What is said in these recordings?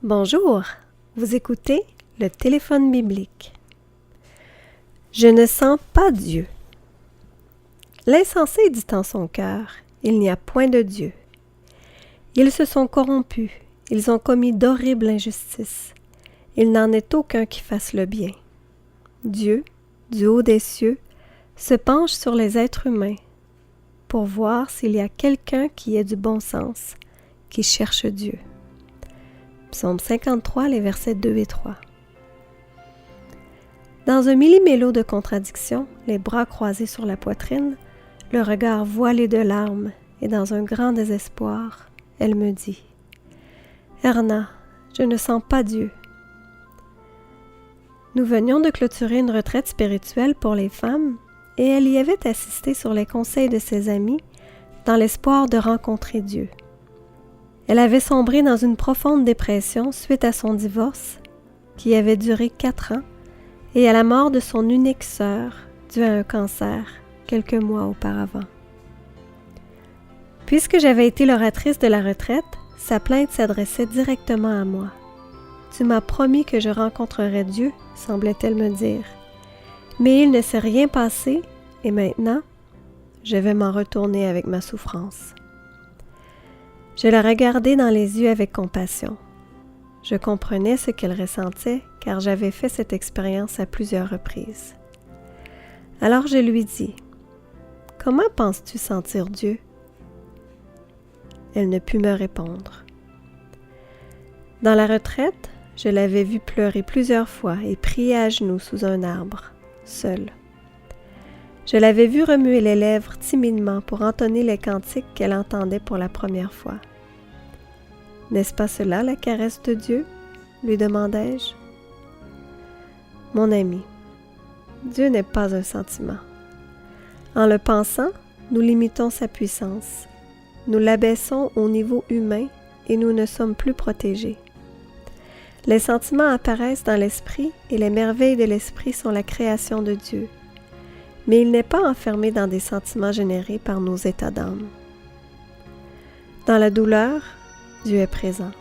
Bonjour, vous écoutez le téléphone biblique. Je ne sens pas Dieu. L'insensé dit en son cœur, il n'y a point de Dieu. Ils se sont corrompus, ils ont commis d'horribles injustices. Il n'en est aucun qui fasse le bien. Dieu, du haut des cieux, se penche sur les êtres humains pour voir s'il y a quelqu'un qui ait du bon sens, qui cherche Dieu. Psaume 53, les versets 2 et 3. Dans un millimélo de contradiction, les bras croisés sur la poitrine, le regard voilé de larmes et dans un grand désespoir, elle me dit « Erna, je ne sens pas Dieu. » Nous venions de clôturer une retraite spirituelle pour les femmes et elle y avait assisté sur les conseils de ses amis dans l'espoir de rencontrer Dieu. Elle avait sombré dans une profonde dépression suite à son divorce, qui avait duré 4 ans, et à la mort de son unique sœur, due à un cancer, quelques mois auparavant. Puisque j'avais été l'oratrice de la retraite, sa plainte s'adressait directement à moi. « Tu m'as promis que je rencontrerais Dieu », semblait-elle me dire. « Mais il ne s'est rien passé, et maintenant, je vais m'en retourner avec ma souffrance. » Je la regardai dans les yeux avec compassion. Je comprenais ce qu'elle ressentait, car j'avais fait cette expérience à plusieurs reprises. Alors je lui dis, « Comment penses-tu sentir Dieu? » Elle ne put me répondre. Dans la retraite, je l'avais vue pleurer plusieurs fois et prier à genoux sous un arbre, seule. Je l'avais vue remuer les lèvres timidement pour entonner les cantiques qu'elle entendait pour la première fois. « N'est-ce pas cela la caresse de Dieu? » lui demandai-je. « Mon ami, Dieu n'est pas un sentiment. En le pensant, nous limitons sa puissance. Nous l'abaissons au niveau humain et nous ne sommes plus protégés. Les sentiments apparaissent dans l'esprit et les merveilles de l'esprit sont la création de Dieu. Mais il n'est pas enfermé dans des sentiments générés par nos états d'âme. Dans la douleur, Dieu est présent.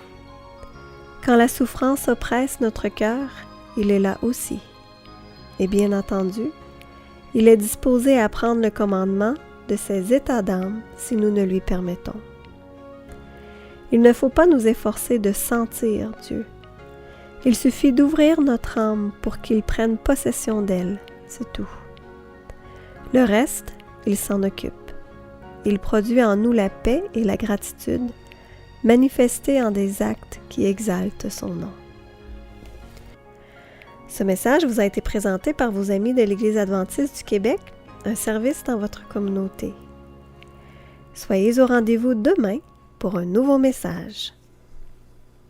Quand la souffrance oppresse notre cœur, il est là aussi. Et bien entendu, il est disposé à prendre le commandement de ses états d'âme si nous ne lui permettons. Il ne faut pas nous efforcer de sentir Dieu. Il suffit d'ouvrir notre âme pour qu'il prenne possession d'elle, c'est tout. Le reste, il s'en occupe. Il produit en nous la paix et la gratitude, manifestés en des actes qui exaltent son nom. Ce message vous a été présenté par vos amis de l'Église adventiste du Québec, un service dans votre communauté. Soyez au rendez-vous demain pour un nouveau message.